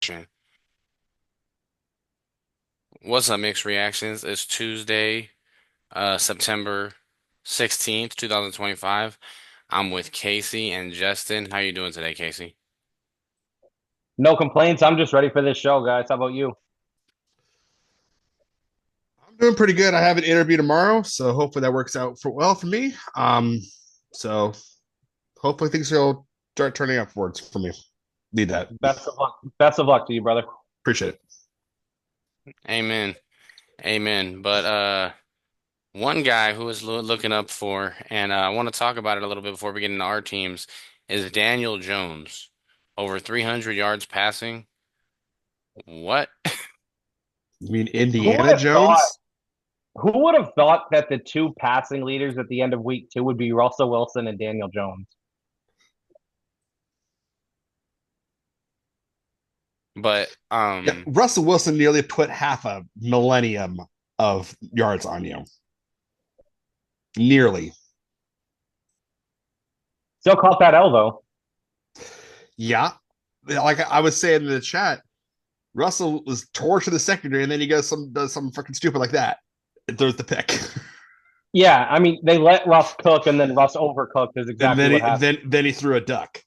reaction. What's up, Mixed Reactions? It's Tuesday, September 16th, 2025. I'm with Casey and Justin. How you doing today, Casey? No complaints. I'm just ready for this show, guys. How about you? I'm doing pretty good. I have an interview tomorrow, so hopefully that works out for me. So hopefully things will start turning upwards for me. Need that. Best of luck. Best of luck to you, brother. Appreciate it. Amen. Amen. But one guy who is looking up for, and I want to talk about it a little bit before we get into our teams, is Daniel Jones. Over 300 yards passing. What? You mean Who would Indiana have thought? Jones? Who would have thought that the two passing leaders at the end of week two would be Russell Wilson and Daniel Jones? But Yeah, Russell Wilson nearly put half a millennium of yards on you. Nearly. Still caught that L though. Yeah. Like I was saying in the chat, Russell was torch to the secondary, and then he does something fucking stupid like that. It throws the pick. Yeah, I mean they let Russ cook and then Russ overcooked is And exactly what happened. then he threw a duck,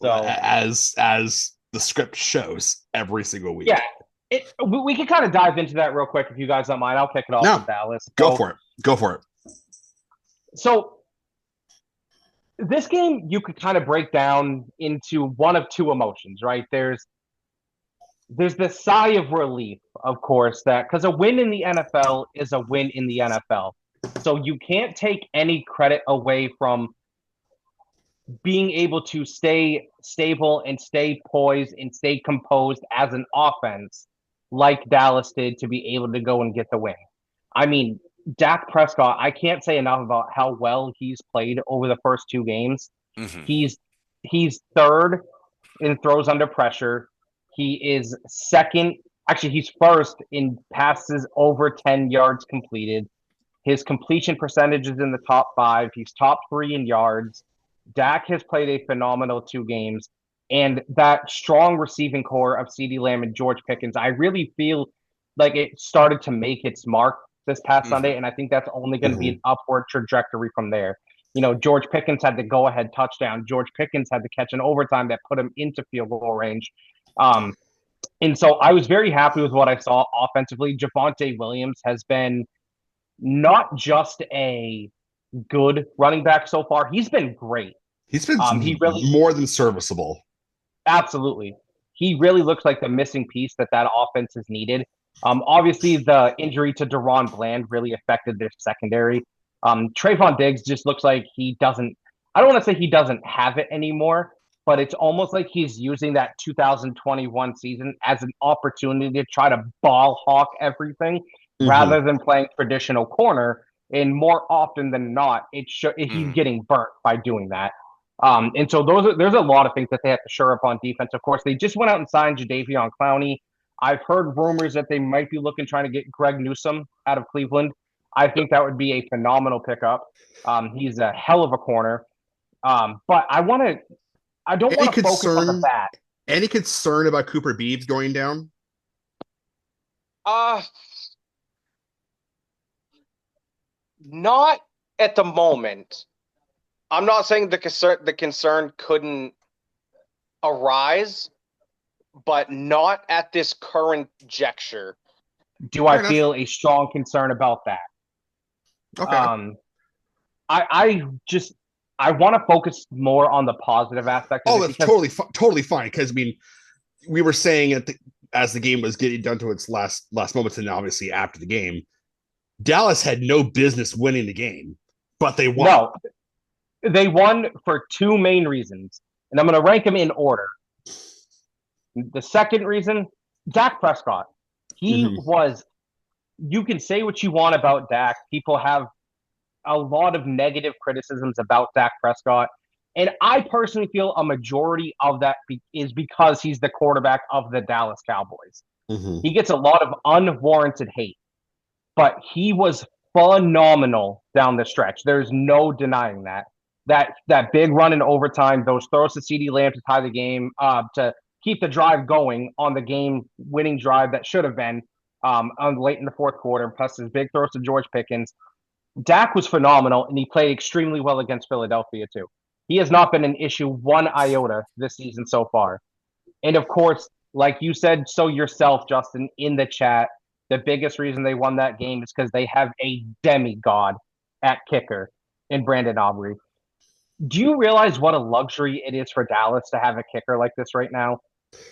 So as the script shows every single yeah, week. we can kind of dive into that real quick if you guys don't mind. I'll kick it off No, with Dallas. go for it. Go for it. So this game you could kind of break down into one of two emotions, right? There's this sigh of relief, of course, that because a win in the NFL is a win in the NFL. So you can't take any credit away from being able to stay stable and stay poised and stay composed as an offense like Dallas did to be able to go and get the win. I mean, Dak Prescott, I can't say enough about how well he's played over the first two games. mhm. He's third in throws under pressure. He is second. Actually, he's first in passes over 10 yards completed. His completion percentage is in the top five. He's top three in yards. Dak has played a phenomenal two games. And that strong receiving core of CeeDee Lamb and George Pickens, I really feel like it started to make its mark this past Sunday. Mhm. And I think that's only going to be Mm-hmm. an upward trajectory from there. You know, George Pickens had the go ahead touchdown. George Pickens had to catch an overtime that put him into field goal range. Um, and so I was very happy with what I saw offensively. Javonte Williams has been not just a good running back so far, he's been great. He's been He really, more than serviceable. absolutely, he really looks like the missing piece that offense is needed. Obviously, the injury to Deron Bland really affected their secondary. Trayvon Diggs just looks like he doesn't. I don't want to say he doesn't have it anymore, but it's almost like he's using that 2021 season as an opportunity to try to ball hawk everything Mm-hmm. rather than playing traditional corner. And more often than not, he's Mhm. getting burnt by doing that. And so there's a lot of things that they have to shore up on defense. Of course, they just went out and signed Jadeveon Clowney. I've heard rumors that they might be looking trying to get Greg Newsome out of Cleveland. I think that would be a phenomenal pickup. He's a hell of a corner. But I don't Any want to focus on the concern? bat. Any concern about Cooper Beebs going down? Uh, Not at the moment. I'm not saying the concern couldn't arise, but not at this current juncture. Do Fair I enough. feel a strong concern about that? Okay. Um, I just I want to focus more on the positive aspect of Oh, it that's because totally fine. Because I mean, we were saying as the game was getting done to its last moments, and obviously after the game, Dallas had no business winning the game, but they won. no, they won for two main reasons, and I'm going to rank them in order. The second reason, Dak Prescott. He Mm-hmm. was. You can say what you want about Dak. People have a lot of negative criticisms about Dak Prescott. And I personally feel a majority of that is because he's the quarterback of the Dallas Cowboys. Mm-hmm. He gets a lot of unwarranted hate, but he was phenomenal down the stretch. There's no denying that. That big run in overtime, those throws to CeeDee Lamb to tie the game, to keep the drive going on the game-winning drive that should have been on late in the fourth quarter, plus his big throws to George Pickens. Dak was phenomenal, and he played extremely well against Philadelphia, too. He has not been an issue one iota this season so far. And of course, like you said so yourself, Justin, in the chat, the biggest reason they won that game is because they have a demigod at kicker in Brandon Aubrey. Do you realize what a luxury it is for Dallas to have a kicker like this right now?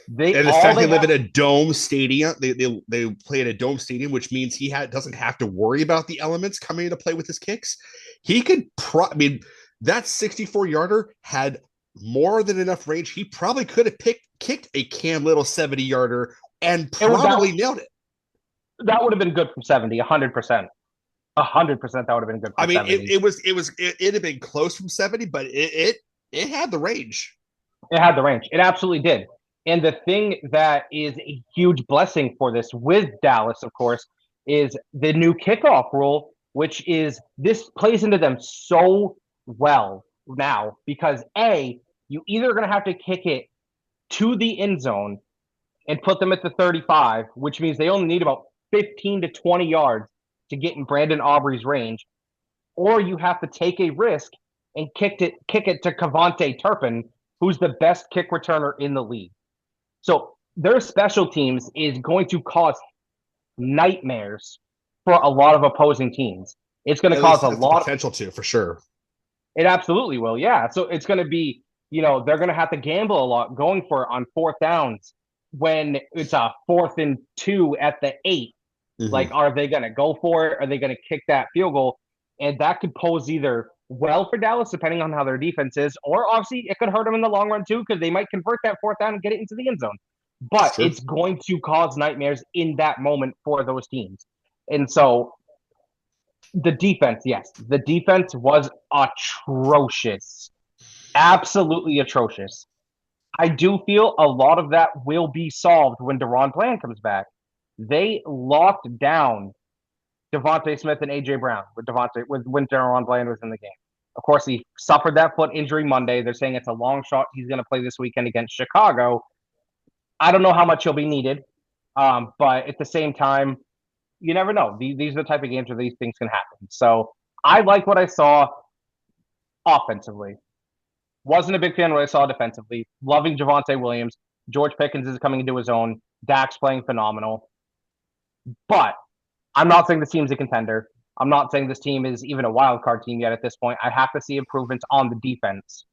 And the fact they live in a dome stadium, they play in a dome stadium, which means he doesn't have to worry about the elements coming into play with his kicks. He could, that 64-yarder had more than enough range. He probably could have kicked a Cam Little 70-yarder and probably nailed it. That would have been good from 70, 100%. 100% that would have been good. I mean, 70. It'd have been close from 70, but it had the range. It had the range. It absolutely did. And the thing that is a huge blessing for this with Dallas, of course, is the new kickoff rule, which is this plays into them so well now because A, you either going to have to kick it to the end zone and put them at the 35, which means they only need about 15 to 20 yards to get in Brandon Aubrey's range, or you have to take a risk and kick it to KaVontae Turpin, who's the best kick returner in the league. So their special teams is going to cause nightmares for a lot of opposing teams. It's going to cause a lot of potential to, for sure. It absolutely will, yeah. So it's going to be, they're going to have to gamble a lot going for it on fourth downs when it's a 4th and 2 at the 8. Mm-hmm. Like, are they going to go for it? Are they going to kick that field goal? And that could pose either well for Dallas, depending on how their defense is, or obviously it could hurt them in the long run too, because they might convert that 4th down and get it into the end zone. But it's going to cause nightmares in that moment for those teams. And so the defense, yes, the defense was atrocious. Absolutely atrocious. I do feel a lot of that will be solved when DaRon Bland comes back. They locked down Devontae Smith and A.J. Brown when DaRon Bland was in the game. Of course, he suffered that foot injury Monday. They're saying it's a long shot. He's going to play this weekend against Chicago. I don't know how much he'll be needed, but at the same time, you never know. These are the type of games where these things can happen. So I like what I saw offensively. Wasn't a big fan of what I saw defensively. Loving Javonte Williams. George Pickens is coming into his own. Dak's playing phenomenal. But I'm not saying this team's a contender. I'm not saying this team is even a wild card team yet at this point. I have to see improvements on the defense.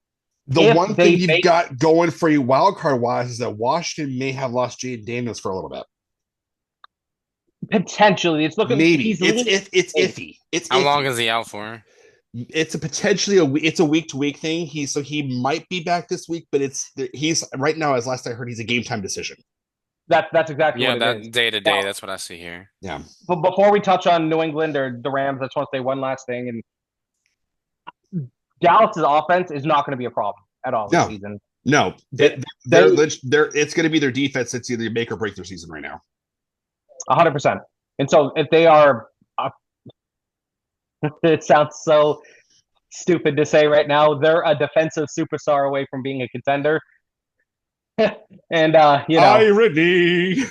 The one thing you've got going for you wild card wise is that Washington may have lost Jaden Daniels for a little bit. Potentially, it's looking maybe it's iffy. It's how iffy. long is he out for? It's a week to week thing. He might be back this week, but he's right now, as last I heard, he's a game time decision. That's exactly what it is. Day to day. That's what I see here. Yeah. But before we touch on New England or the Rams, I just want to say one last thing. And Dallas's offense is not going to be a problem at all this season. No, it's going to be their defense that's either make or break their season right now. 100%. And so if they are, it sounds so stupid to say right now, they're a defensive superstar away from being a contender. And irony.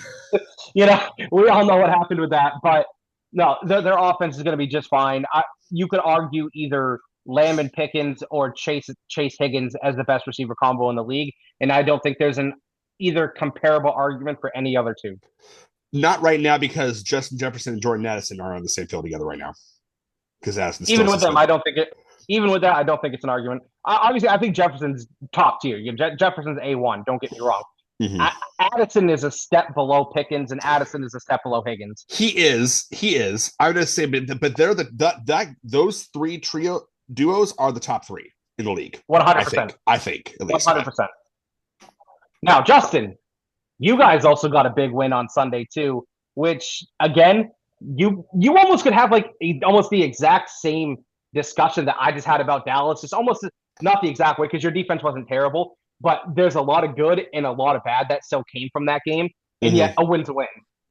We all know what happened with that, but no, their offense is going to be just fine. You could argue either Lamb and Pickens or Chase Higgins as the best receiver combo in the league, and I don't think there's an either comparable argument for any other two. Not right now, because Justin Jefferson and Jordan Addison are on the same field together right now. Because Addison's even with them, I don't think it. Even with that, I don't think it's an argument. Obviously, I think Jefferson's top tier. Jefferson's A1. Don't get me wrong. Mm-hmm. Addison is a step below Pickens, and Addison is a step below Higgins. He is. I would just say, but they're those three trio duos are the top three in the league. 100%. I think at least 100%. Now, Justin, you guys also got a big win on Sunday too, which again, you almost could have almost the exact same discussion that I just had about Dallas. It's almost not the exact way because your defense wasn't terrible, but there's a lot of good and a lot of bad that still came from that game, and yet a win's a win.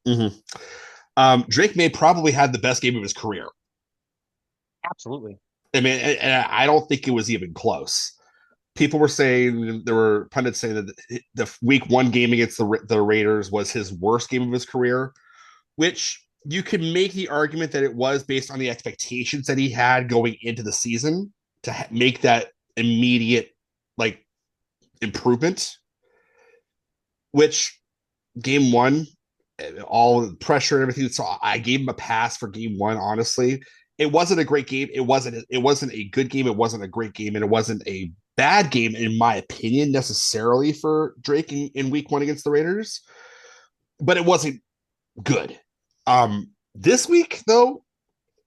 Mm-hmm. Drake May probably had the best game of his career. Absolutely. I mean, and I don't think it was even close. people were saying, there were pundits saying that the week one game against the Raiders was his worst game of his career, which you could make the argument that it was based on the expectations that he had going into the season to make that immediate like improvement, which game one, all the pressure and everything. So I gave him a pass for game one. Honestly, it wasn't a great game. It wasn't a good game. It wasn't a great game, and it wasn't a bad game in my opinion necessarily for Drake in week one against the Raiders. But it wasn't good. This week though,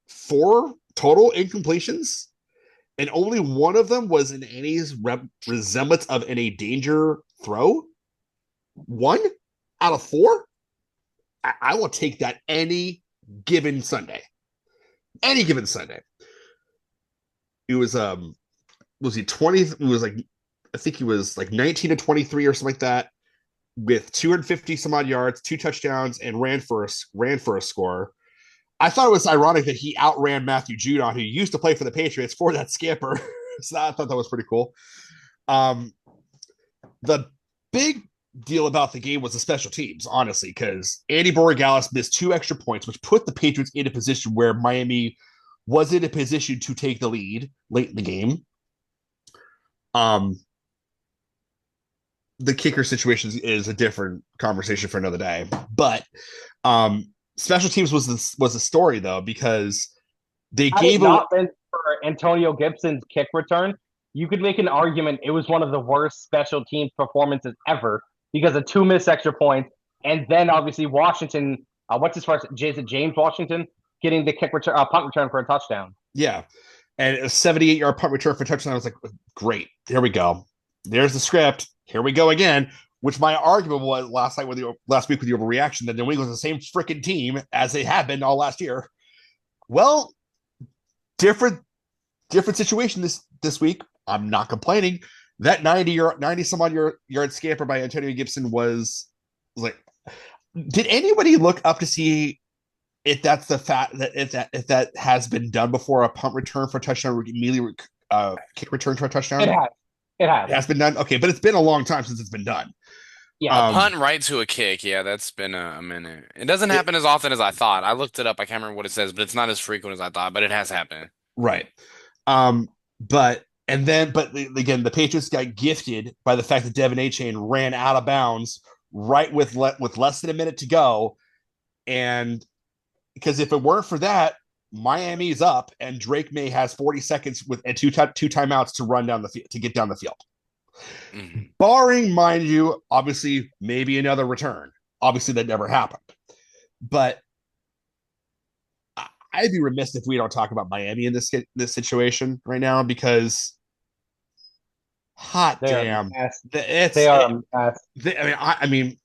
4 total incompletions, and only one of them was in any resemblance of any danger throw. 1 out of 4. I will take that any given Sunday. Any given Sunday. It was he 20? It was like, I think he was like 19 to 23 or something like that, with 250 some odd yards, 2 touchdowns, and ran for a score. I thought it was ironic that he outran Matthew Judon, who used to play for the Patriots, for that scamper. So I thought that was pretty cool. The big deal about the game was the special teams, honestly, because Andy Borregales missed 2 extra points, which put the Patriots in a position where Miami was in a position to take the lead late in the game. The kicker situation is a different conversation for another day, but special teams was the story though, because they Had gave it a not been for Antonio Gibson's kick return, you could make an argument it was one of the worst special teams performances ever because of 2 missed extra points, and then obviously Washington. What's his first? Is it James Washington getting the punt return for a touchdown? Yeah, and a 78-yard punt return for a touchdown. I was like, great, here we go. There's the script. Here we go again. Which my argument was last week with the overreaction that New England was the same freaking team as they have been all last year. Well, different situation this week. I'm not complaining. That 90 some odd yard scamper by Antonio Gibson was like, did anybody look up to see if that's the fact that if that has been done before, a punt return for a touchdown, immediately kick return for a touchdown? It has been done. Okay, but it's been a long time since it's been done. Yeah, Punt right to a kick. Yeah, that's been a minute. It doesn't happen as often as I thought. I looked it up. I can't remember what it says, but it's not as frequent as I thought, but it has happened. Right. But again, the Patriots got gifted by the fact that Devin Achane ran out of bounds right with less than a minute to go. And because if it weren't for that, Miami's up, and Drake May has 40 seconds with and two timeouts to run down the field, to get down the field. Mm-hmm. Barring, mind you, obviously maybe another return. Obviously that never happened. But I'd be remiss if we don't talk about Miami in this situation right now, because hot damn, they are a mess. I mean,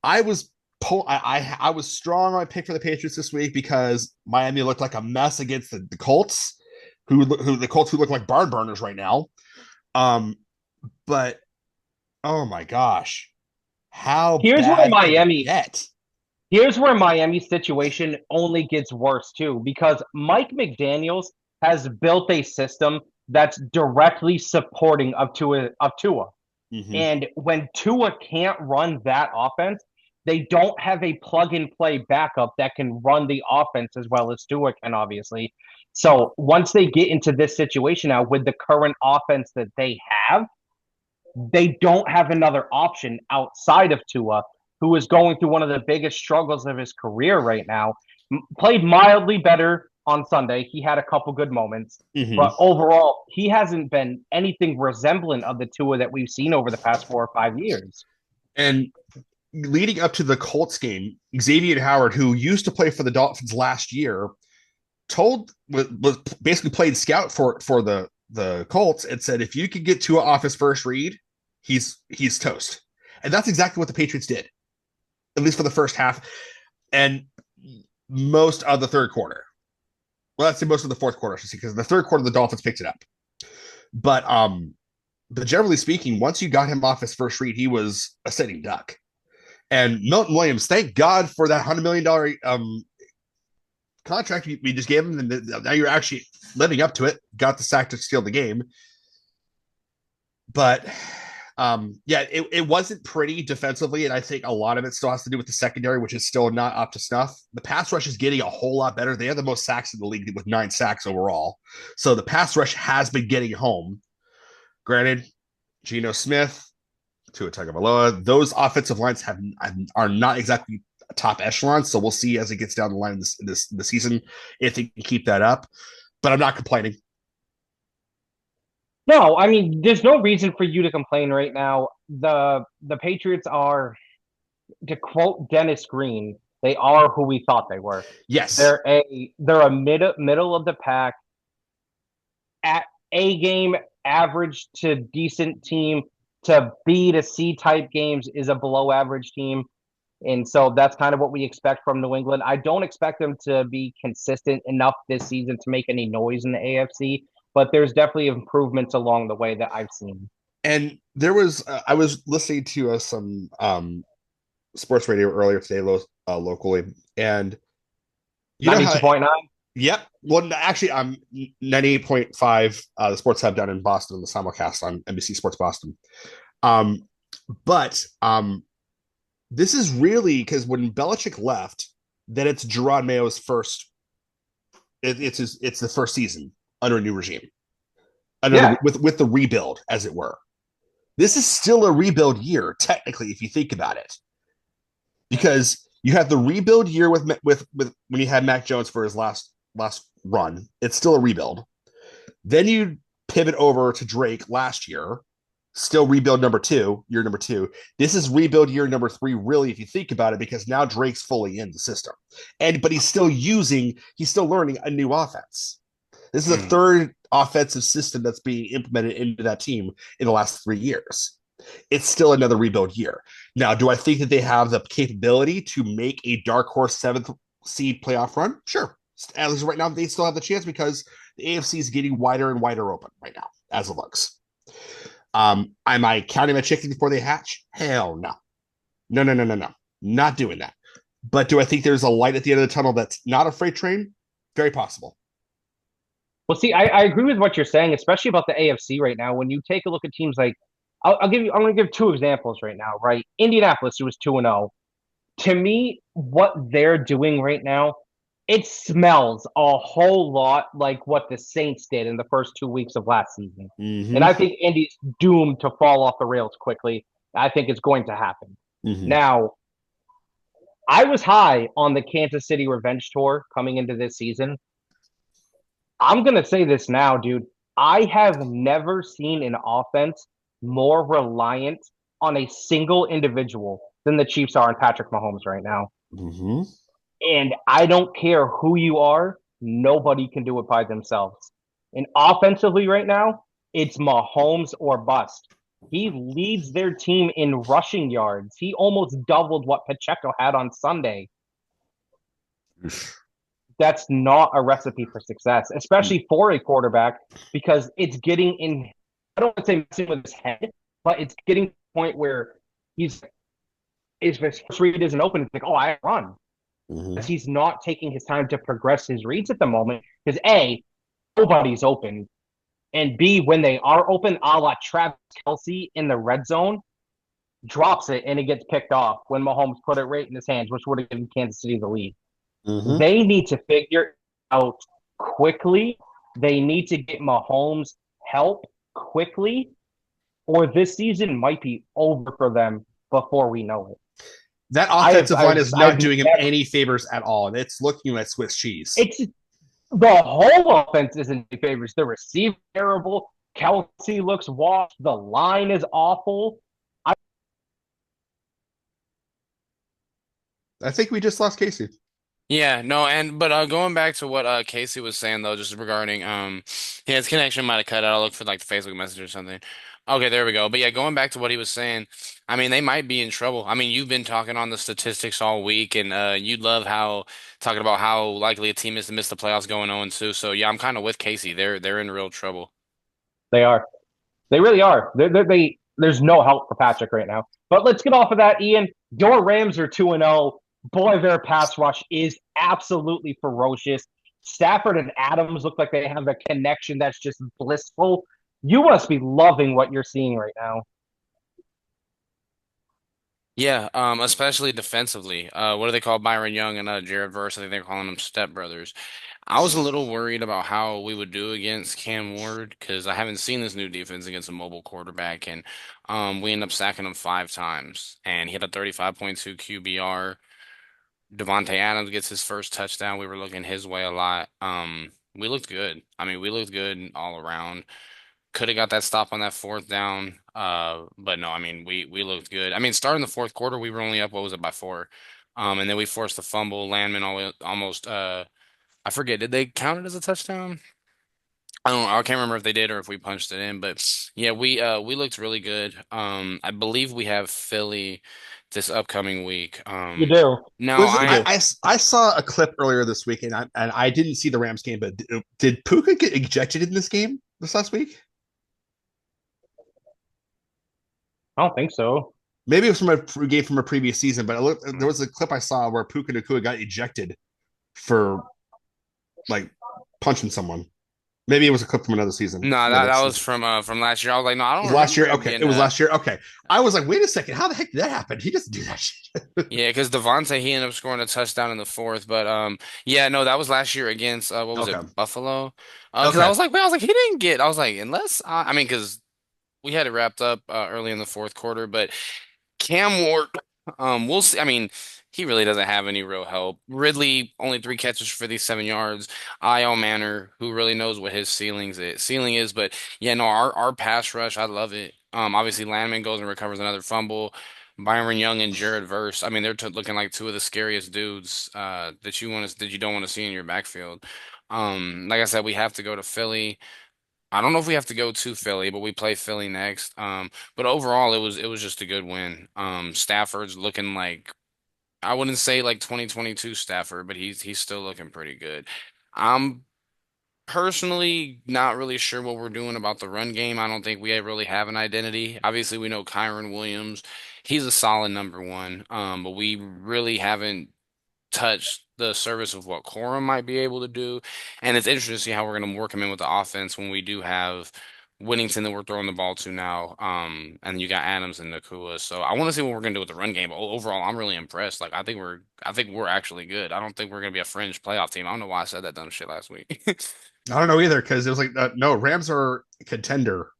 I was I was strong on my pick for the Patriots this week because Miami looked like a mess against the Colts, who look like barn burners right now. But oh my gosh, here's where Miami's situation only gets worse too, because Mike McDaniels has built a system that's directly supporting of Tua. Mm-hmm. And when Tua can't run that offense, they don't have a plug-and-play backup that can run the offense as well as Tua can, obviously. So once they get into this situation now with the current offense that they have, they don't have another option outside of Tua, who is going through one of the biggest struggles of his career right now. Played mildly better on Sunday. He had a couple good moments. Mm-hmm. But overall, he hasn't been anything resembling of the Tua that we've seen over the past 4 or 5 years. And leading up to the Colts game, Xavier Howard, who used to play for the Dolphins last year, was basically played scout for the Colts and said, if you could get Tua off his first read, he's toast. And that's exactly what the Patriots did, at least for the first half and most of the third quarter. Well, let's say most of the fourth quarter, because in the third quarter the Dolphins picked it up. But generally speaking, once you got him off his first read, he was a sitting duck. And Milton Williams, thank God for that $100 million contract we just gave him, and now you're actually living up to it. Got the sack to steal the game. but yeah, it wasn't pretty defensively, and I think a lot of it still has to do with the secondary, which is still not up to snuff. The pass rush is getting a whole lot better. They have the most sacks in the league with 9 sacks overall. So the pass rush has been getting home. Granted, Geno Smith, Tua Tagovailoa, those offensive lines are not exactly top echelon. So we'll see as it gets down the line this season if they can keep that up. But I'm not complaining. No, I mean, there's no reason for you to complain right now. The Patriots are, to quote Dennis Green, they are who we thought they were. Yes. They're a middle of the pack at A game average to decent team. To B to C type games is a below average team. And so that's kind of what we expect from New England. I don't expect them to be consistent enough this season to make any noise in the AFC, but there's definitely improvements along the way that I've seen. And there was, I was listening to some sports radio earlier today, locally, and you know how, 92.9? yep. Well, actually, I'm 98.5, the Sports Hub down in Boston, the simulcast on NBC Sports Boston. But this is really because when Belichick left, then it's Gerard Mayo's first. It's the first season under a new regime, with the rebuild, as it were. This is still a rebuild year, technically, if you think about it, because you have the rebuild year with when you had Mac Jones for his last run. It's still a rebuild. Then you pivot over to Drake last year, still rebuild year number two. This is rebuild year number 3, really, if you think about it, because now Drake's fully in the system, but he's still learning a new offense. This is the third offensive system that's being implemented into that team in the last 3 years. It's still another rebuild year. Now, do I think that they have the capability to make a dark horse 7th seed playoff run? Sure. At least right now, they still have the chance because the AFC is getting wider and wider open right now, as it looks. Am I counting my chickens before they hatch? Hell no. No. Not doing that. But do I think there's a light at the end of the tunnel that's not a freight train? Very possible. Well, see, I agree with what you're saying, especially about the AFC right now. When you take a look at teams like, I'm going to give 2 examples right now, right? Indianapolis, who was 2-0. To me, what they're doing right now, it smells a whole lot like what the Saints did in the first 2 weeks of last season. Mm-hmm. And I think Indy's doomed to fall off the rails quickly. I think it's going to happen. Mm-hmm. Now, I was high on the Kansas City revenge tour coming into this season. I'm going to say this now, dude. I have never seen an offense more reliant on a single individual than the Chiefs are on Patrick Mahomes right now. Mm-hmm. And I don't care who you are, nobody can do it by themselves. And offensively right now, it's Mahomes or bust. He leads their team in rushing yards. He almost doubled what Pacheco had on Sunday. That's not a recipe for success, especially for a quarterback, because it's getting in, I don't want to say messing with his head, but it's getting to the point where his first read isn't open. It's like, oh, I run. Mm-hmm. He's not taking his time to progress his reads at the moment because A, nobody's open, and B, when they are open, a la Travis Kelce in the red zone, drops it and it gets picked off when Mahomes put it right in his hands, which would have given Kansas City the lead. Mm-hmm. They need to figure out quickly. They need to get Mahomes help quickly, or this season might be over for them before we know it. That offensive line is not doing him any favors at all, and it's looking like Swiss cheese. It's the whole offense isn't any favors. The receiver terrible. Kelce looks washed. The line is awful. I think we just lost Casey. Yeah, no, but going back to what Casey was saying though, just regarding his connection might have cut out. I'll look for like the Facebook message or something. Okay, there we go. But yeah, going back to what he was saying, I mean they might be in trouble. I mean you've been talking on the statistics all week, and you love how talking about how likely a team is to miss the playoffs going 0-2. So yeah, I'm kind of with Casey. They're in real trouble. They are. They really are. There's no help for Patrick right now. But let's get off of that, Ian. Your Rams are 2-0. Boy, their pass rush is absolutely ferocious. Stafford and Adams look like they have a connection that's just blissful. You must be loving what you're seeing right now. Yeah, especially defensively. What do they call Byron Young and Jared Verse? I think they're calling them stepbrothers. I was a little worried about how we would do against Cam Ward because I haven't seen this new defense against a mobile quarterback, and we end up sacking him 5 times, and he had a 35.2 QBR. Devontae Adams gets his first touchdown. We were looking his way a lot. We looked good. I mean, we looked good all around. Could have got that stop on that fourth down. But no, I mean, we looked good. I mean, starting the fourth quarter, we were only up, what was it, by 4? And then we forced the fumble. Landman almost, I forget, did they count it as a touchdown? I don't know. I can't remember if they did or if we punched it in, but yeah, we looked really good. I believe we have Philly this upcoming week. You do. Now Was You I do. I saw a clip earlier this week, and I didn't see the Rams game, but did Puka get ejected in this game this last week? I don't think so. Maybe it was from a game from a previous season, but there was a clip I saw where Puka Nacua got ejected for like punching someone. Maybe it was a clip from another season. no, Another that was season. from last year. I was like, no, I It was don't last remember year. him Okay, getting it was last year. Okay, I was like, wait a second, how the heck did that happen? He doesn't do that shit. Yeah, because Devontae he ended up scoring a touchdown in the fourth, but yeah, no, that was last year against what was Okay, it, Buffalo? Because I okay, was like, wait, I was like, he didn't get. I was like, unless I mean, because we had it wrapped up early in the fourth quarter, but Cam Ward, we'll see. I mean, he really doesn't have any real help. Ridley only 3 catches for 57 yards. Io Manor, who really knows what his ceiling is, but yeah, no, our pass rush, I love it. Obviously Landman goes and recovers another fumble. Byron Young and Jared Verse. I mean, they're t looking like two of the scariest dudes that you don't want to see in your backfield. Like I said, we have to go to Philly. I don't know if we have to go to Philly, but we play Philly next. But overall, it was just a good win. Stafford's looking like I wouldn't say like 2022 Stafford, but he's still looking pretty good. I'm personally not really sure what we're doing about the run game. I don't think we really have an identity. Obviously, we know Kyron Williams, he's a solid number one. But we really haven't touch the service of what Corum might be able to do. And it's interesting to see how we're going to work him in with the offense when we do have Whittington that we're throwing the ball to now. And you got Adams and Nakua. So I want to see what we're going to do with the run game. But overall, I'm really impressed. Like I think we're actually good. I don't think we're going to be a fringe playoff team. I don't know why I said that dumb shit last week. I don't know either because it was like no, Rams are a contender.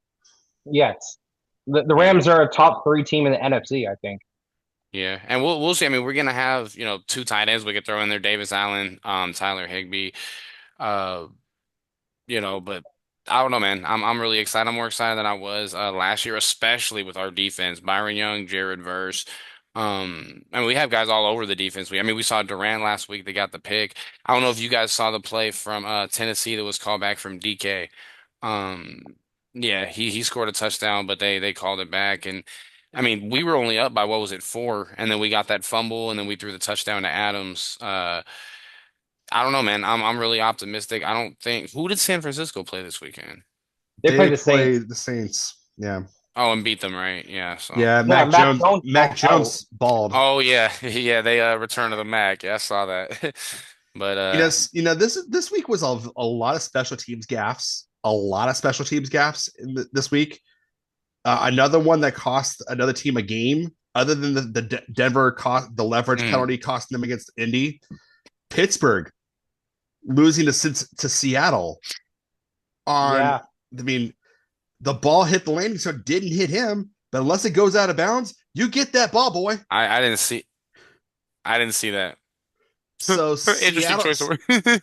Yes. The Yeah. Rams are a top three team in the NFC, I think. Yeah, and we'll see. I mean, we're gonna have, two tight ends we could throw in there, Davis Allen, Tyler Higbee. Uh, but I don't know, man. I'm really excited. I'm more excited than I was last year, especially with our defense. Byron Young, Jared Verse. And we have guys all over the defense. We saw Durant last week. They got the pick. I don't know if you guys saw the play from Tennessee that was called back from DK. Um, yeah, he scored a touchdown, but they called it back. And I mean, we were only up by what was it, 4, and then we got that fumble, and then we threw the touchdown to Adams. I don't know, man. I'm really optimistic. I don't think who did San Francisco play this weekend? They play They the play Saints. the Saints. Yeah, Oh, and beat them, right? Yeah. So. yeah. Yeah, Mac Jones Mac balled out. Jones balled. Oh yeah, yeah. They returned to the Mac. Yeah, I saw that. But This week was a lot of special teams gaffes. A lot of special teams gaffes this week. Another one that cost another team a game, other than the Denver cost the leverage mm, penalty costing them against Indy. Pittsburgh losing to Seattle on. Yeah. I mean, the ball hit the landing, so it didn't hit him. But unless it goes out of bounds, you get that ball, boy. I didn't see that. So Interesting Seattle, choice of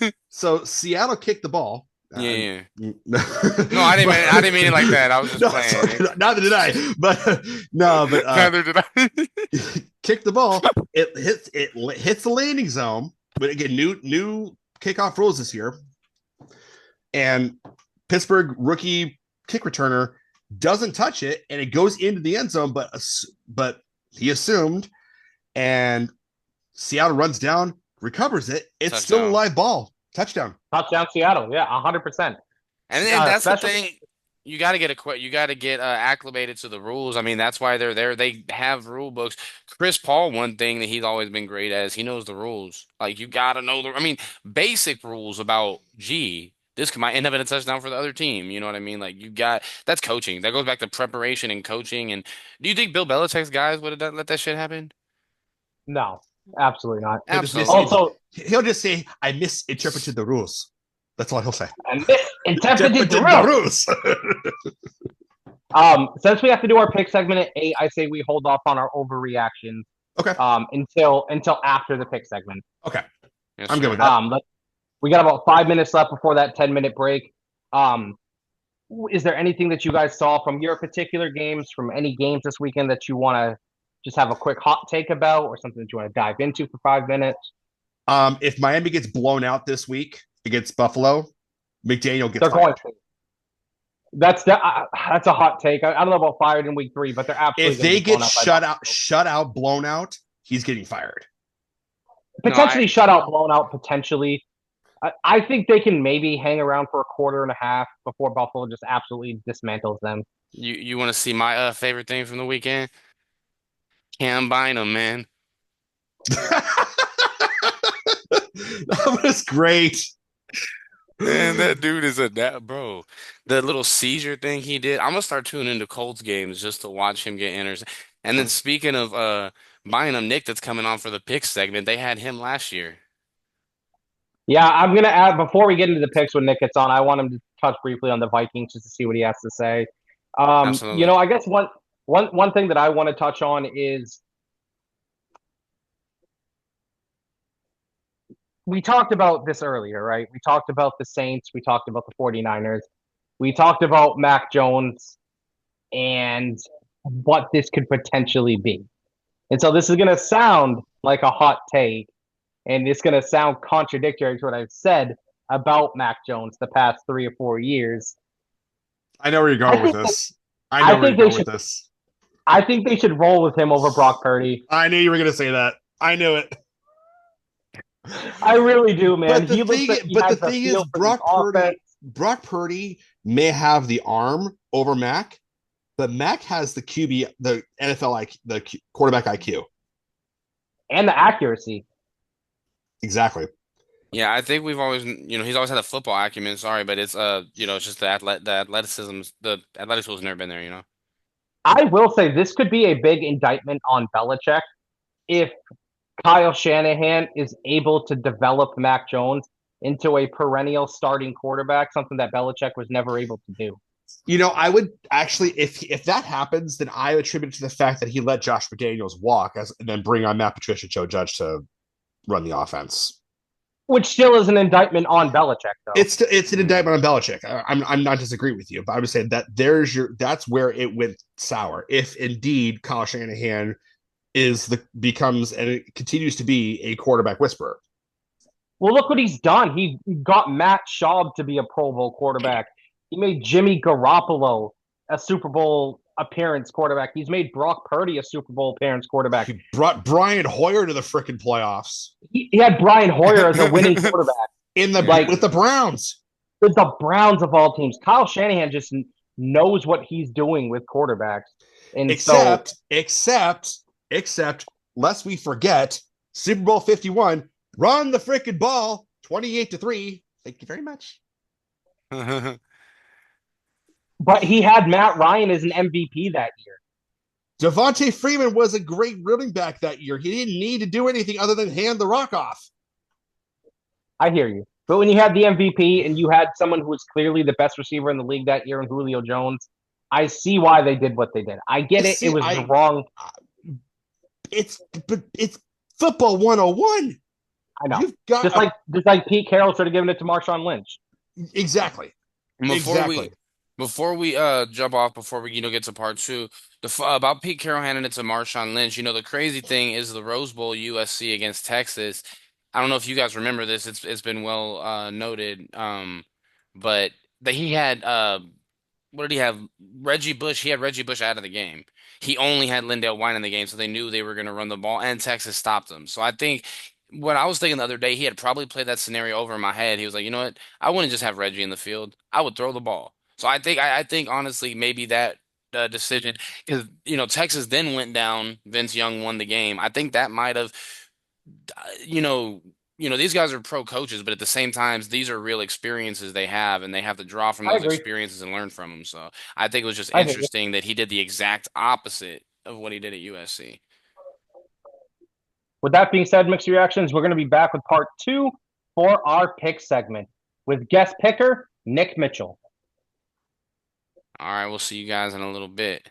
word. so Seattle kicked the ball. Yeah, yeah. No, No, I didn't mean it like that. I was just no, playing. sorry, neither did I. But no, but Neither did I. kick the ball. It hits the landing zone. But again, new kickoff rules this year. And Pittsburgh rookie kick returner doesn't touch it, and it goes into the end zone. But he assumed, and Seattle runs down, recovers it. It's still a Touchdown. live ball. Touchdown. Touchdown Seattle. Yeah, 100%. And then that's the Special. thing. You got to get acclimated to the rules. I mean, that's why they're there. They have rule books. Chris Paul, one thing that he's always been great at is he knows the rules. Like you got to know I mean, basic rules about G. this might end up in a touchdown for the other team. You know what I mean? Like you got that's coaching. That goes back to preparation and coaching. And do you think Bill Belichick's guys would have let that shit happen? No, absolutely not. He'll just Absolutely. Also, I misinterpreted the rules. That's all he'll say. and misinterpreted the Interpreted the rules. rules. Since we have to do our pick segment at 8, I say we hold off on our overreactions Okay. Until after the pick segment. Okay. Yes, I'm good sir. with that. We got about 5 minutes left before that 10-minute break. Is there anything that you guys saw from your particular games, from any games this weekend that you want to just have a quick hot take about, or something that you want to dive into for 5 minutes? If Miami gets blown out this week against Buffalo, McDaniel gets They're fired. going to. That's a hot take. I don't know about fired in week 3, but they're absolutely. If they get shut out, blown out, he's getting fired. Potentially No, shut out, blown out, potentially. I think they can maybe hang around for a quarter and a half before Buffalo just absolutely dismantles them. you want to see my favorite thing from the weekend? Cam Bynum, man. That was great. Man, that dude is that bro. The little seizure thing he did. I'm gonna start tuning into Colts games just to watch him get enters. And then speaking of Bynum, Nick that's coming on for the pick segment, they had him last year. Yeah, I'm gonna add before we get into the picks when Nick gets on. I want him to touch briefly on the Vikings just to see what he has to say. Absolutely. I guess one thing that I want to touch on is we talked about this earlier, right? We talked about the Saints, we talked about the 49ers, we talked about Mac Jones and what this could potentially be. And so this is going to sound like a hot take, and it's going to sound contradictory to what I've said about Mac Jones the past 3 or 4 years. I know where you're going with this. I think they should roll with him over Brock Purdy. I knew you were going to say that. I knew it. I really do, man. But the thing is, Brock Purdy may have the arm over Mac, but Mac has the QB, the NFL, the quarterback IQ, and the accuracy. Exactly. Yeah, I think we've always, he's always had a football acumen. Sorry, but it's it's just the athleticism, the athletics has never been there. I will say this could be a big indictment on Belichick if Kyle Shanahan is able to develop Mac Jones into a perennial starting quarterback, something that Belichick was never able to do. I would actually, if that happens, then I attribute it to the fact that he let Josh McDaniels walk and then bring on Matt Patricia, Joe Judge to run the offense. Which still is an indictment on Belichick, though. It's an indictment on Belichick. I'm not disagreeing with you, but I would say that that's where it went sour. If indeed Kyle Shanahan becomes and it continues to be a quarterback whisperer. Well, look what he's done. He got Matt Schaub to be a Pro Bowl quarterback. He made Jimmy Garoppolo a Super Bowl appearance quarterback. He's made Brock Purdy a Super Bowl appearance quarterback. He brought Brian Hoyer to the freaking playoffs. He had Brian Hoyer as a winning quarterback with the Browns. With the Browns of all teams. Kyle Shanahan just knows what he's doing with quarterbacks. And except, lest we forget, Super Bowl 51, run the freaking ball, 28-3. Thank you very much. But he had Matt Ryan as an MVP that year. Devontae Freeman was a great running back that year. He didn't need to do anything other than hand the rock off. I hear you. But when you had the MVP and you had someone who was clearly the best receiver in the league that year in Julio Jones, I see why they did what they did. I get it. It was wrong. It's football 101. I know. Just like Pete Carroll should have given it to Marshawn Lynch. Exactly. Before we jump off, before we get to part 2, about Pete Carroll handing it to Marshawn Lynch. The crazy thing is the Rose Bowl USC against Texas. I don't know if you guys remember this. It's been well noted. But that he had what did he have? Reggie Bush. He had Reggie Bush out of the game. He only had Lindale Wine in the game, so they knew they were going to run the ball, and Texas stopped them. So I think what I was thinking the other day, he had probably played that scenario over in my head. He was like, you know what? I wouldn't just have Reggie in the field. I would throw the ball. So I think honestly maybe that decision because Texas then went down. Vince Young won the game. I think that might have these guys are pro coaches, but at the same time, these are real experiences they have, and they have to draw from I those agree. experiences and learn from them. So I think it was just I think interesting that he did the exact opposite of what he did at USC. with that being said, mixed reactions, we're going to be back with part 2 for our pick segment with guest picker Nick Mitchell. All right, we'll see you guys in a little bit.